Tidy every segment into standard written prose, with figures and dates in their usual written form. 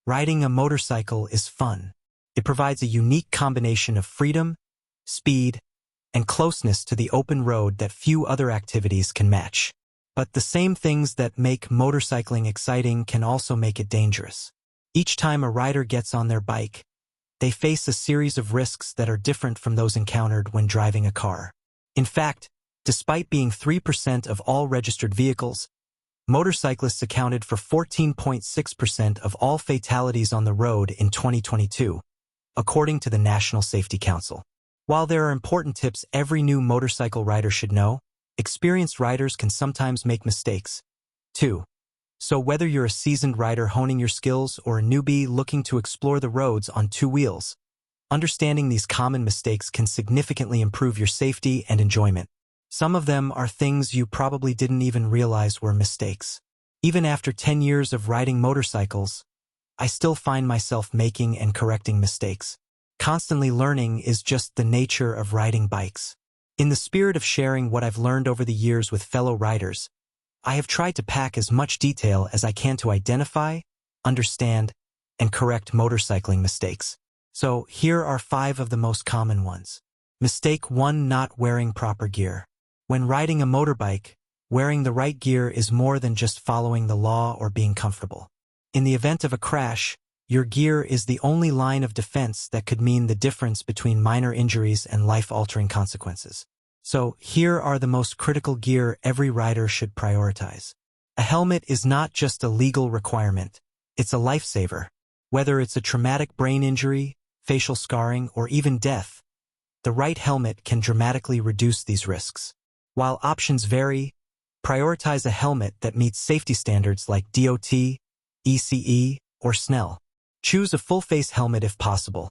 Riding a motorcycle is fun. It provides a unique combination of freedom, speed, and closeness to the open road that few other activities can match. But the same things that make motorcycling exciting can also make it dangerous. Each time a rider gets on their bike, they face a series of risks that are different from those encountered when driving a car. In fact, despite being 3% of all registered vehicles, motorcyclists accounted for 14.6% of all fatalities on the road in 2022, according to the National Safety Council. While there are important tips every new motorcycle rider should know, experienced riders can sometimes make mistakes, too. So whether you're a seasoned rider honing your skills or a newbie looking to explore the roads on two wheels, understanding these common mistakes can significantly improve your safety and enjoyment. Some of them are things you probably didn't even realize were mistakes. Even after 10 years of riding motorcycles, I still find myself making and correcting mistakes. Constantly learning is just the nature of riding bikes. In the spirit of sharing what I've learned over the years with fellow riders, I have tried to pack as much detail as I can to identify, understand, and correct motorcycling mistakes. So here are 5 of the most common ones. Mistake 1: not wearing proper gear. When riding a motorbike, wearing the right gear is more than just following the law or being comfortable. In the event of a crash, your gear is the only line of defense that could mean the difference between minor injuries and life-altering consequences. So here are the most critical gear every rider should prioritize. A helmet is not just a legal requirement, it's a lifesaver. Whether it's a traumatic brain injury, facial scarring, or even death, the right helmet can dramatically reduce these risks. While options vary, prioritize a helmet that meets safety standards like DOT, ECE, or SNELL. Choose a full-face helmet if possible.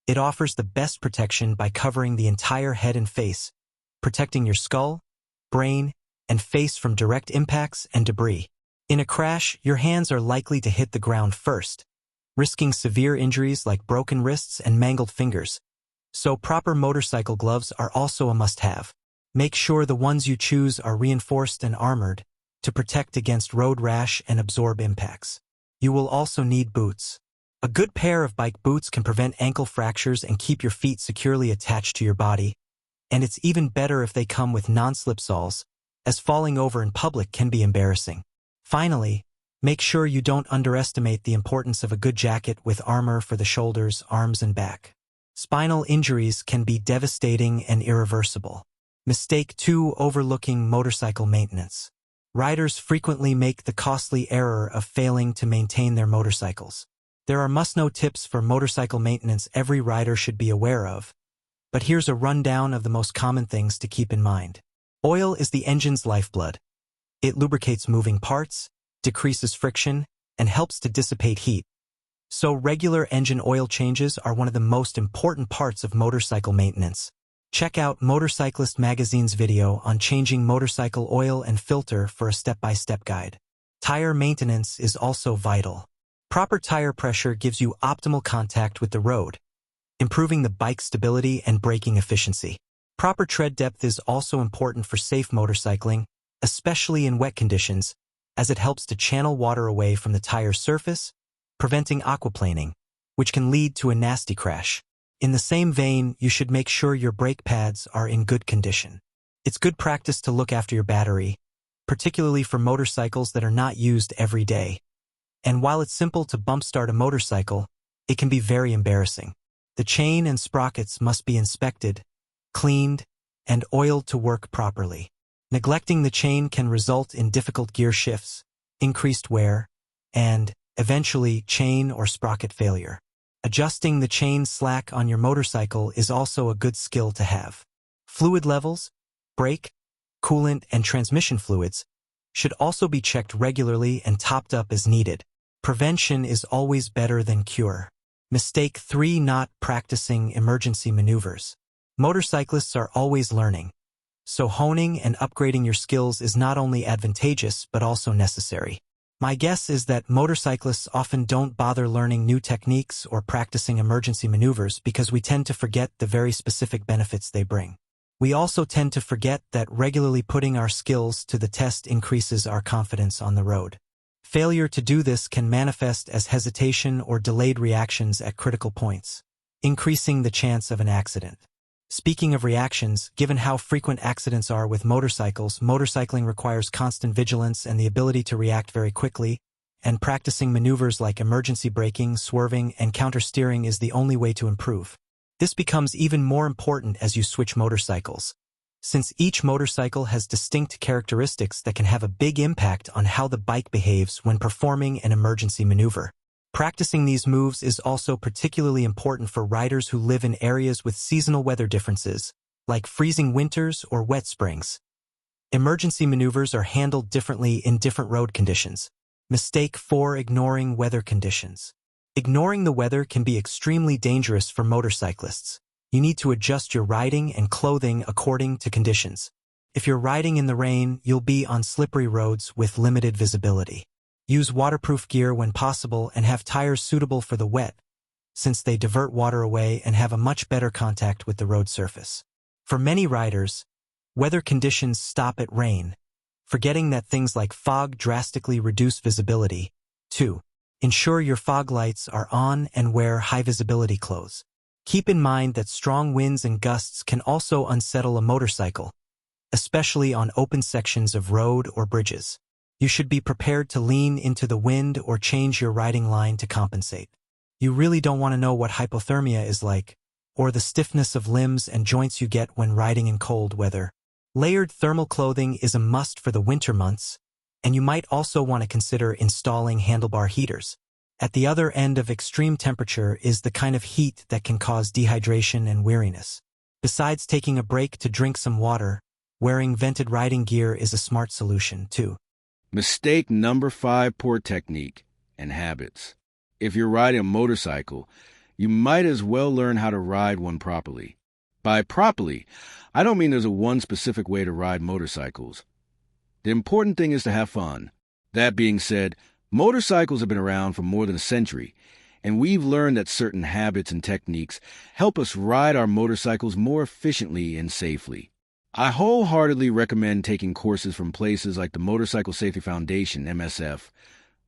It offers the best protection by covering the entire head and face, protecting your skull, brain, and face from direct impacts and debris. In a crash, your hands are likely to hit the ground first, risking severe injuries like broken wrists and mangled fingers. So proper motorcycle gloves are also a must-have. Make sure the ones you choose are reinforced and armored to protect against road rash and absorb impacts. You will also need boots. A good pair of bike boots can prevent ankle fractures and keep your feet securely attached to your body. And it's even better if they come with non-slip soles, as falling over in public can be embarrassing. Finally, make sure you don't underestimate the importance of a good jacket with armor for the shoulders, arms, and back. Spinal injuries can be devastating and irreversible. Mistake 2: overlooking motorcycle maintenance. Riders frequently make the costly error of failing to maintain their motorcycles. There are must-know tips for motorcycle maintenance every rider should be aware of, but here's a rundown of the most common things to keep in mind. Oil is the engine's lifeblood. It lubricates moving parts, decreases friction, and helps to dissipate heat. So regular engine oil changes are one of the most important parts of motorcycle maintenance. Check out Motorcyclist Magazine's video on changing motorcycle oil and filter for a step-by-step guide. Tire maintenance is also vital. Proper tire pressure gives you optimal contact with the road, improving the bike's stability and braking efficiency. Proper tread depth is also important for safe motorcycling, especially in wet conditions, as it helps to channel water away from the tire surface, preventing aquaplaning, which can lead to a nasty crash. In the same vein, you should make sure your brake pads are in good condition. It's good practice to look after your battery, particularly for motorcycles that are not used every day. And while it's simple to bump start a motorcycle, it can be very embarrassing. The chain and sprockets must be inspected, cleaned, and oiled to work properly. Neglecting the chain can result in difficult gear shifts, increased wear, and, eventually, chain or sprocket failure. Adjusting the chain slack on your motorcycle is also a good skill to have. Fluid levels, brake, coolant, and transmission fluids should also be checked regularly and topped up as needed. Prevention is always better than cure. Mistake 3: not practicing emergency maneuvers. Motorcyclists are always learning, so honing and upgrading your skills is not only advantageous but also necessary. My guess is that motorcyclists often don't bother learning new techniques or practicing emergency maneuvers because we tend to forget the very specific benefits they bring. We also tend to forget that regularly putting our skills to the test increases our confidence on the road. Failure to do this can manifest as hesitation or delayed reactions at critical points, increasing the chance of an accident. Speaking of reactions, given how frequent accidents are with motorcycles, motorcycling requires constant vigilance and the ability to react very quickly, and practicing maneuvers like emergency braking, swerving, and counter-steering is the only way to improve. This becomes even more important as you switch motorcycles, since each motorcycle has distinct characteristics that can have a big impact on how the bike behaves when performing an emergency maneuver. Practicing these moves is also particularly important for riders who live in areas with seasonal weather differences, like freezing winters or wet springs. Emergency maneuvers are handled differently in different road conditions. Mistake 4: ignoring weather conditions. Ignoring the weather can be extremely dangerous for motorcyclists. You need to adjust your riding and clothing according to conditions. If you're riding in the rain, you'll be on slippery roads with limited visibility. Use waterproof gear when possible and have tires suitable for the wet, since they divert water away and have a much better contact with the road surface. For many riders, weather conditions stop at rain, forgetting that things like fog drastically reduce visibility. 2. Ensure your fog lights are on and wear high-visibility clothes. Keep in mind that strong winds and gusts can also unsettle a motorcycle, especially on open sections of road or bridges. You should be prepared to lean into the wind or change your riding line to compensate. You really don't want to know what hypothermia is like, or the stiffness of limbs and joints you get when riding in cold weather. Layered thermal clothing is a must for the winter months, and you might also want to consider installing handlebar heaters. At the other end of extreme temperature is the kind of heat that can cause dehydration and weariness. Besides taking a break to drink some water, wearing vented riding gear is a smart solution too. Mistake number 5: poor technique and habits. If you're riding a motorcycle, you might as well learn how to ride one properly. By properly, I don't mean there's a one specific way to ride motorcycles. The important thing is to have fun. That being said, motorcycles have been around for more than a century, and we've learned that certain habits and techniques help us ride our motorcycles more efficiently and safely. I wholeheartedly recommend taking courses from places like the Motorcycle Safety Foundation, MSF,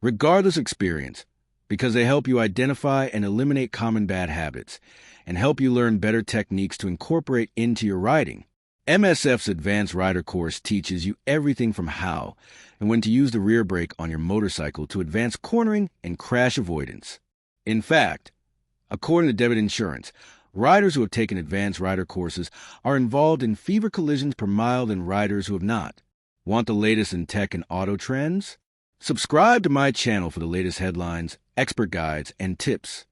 regardless of experience, because they help you identify and eliminate common bad habits and help you learn better techniques to incorporate into your riding. MSF's Advanced Rider course teaches you everything from how and when to use the rear brake on your motorcycle to advanced cornering and crash avoidance. In fact, according to Debit Insurance, riders who have taken Advanced Rider courses are involved in fewer collisions per mile than riders who have not. Want the latest in tech and auto trends? Subscribe to my channel for the latest headlines, expert guides, and tips.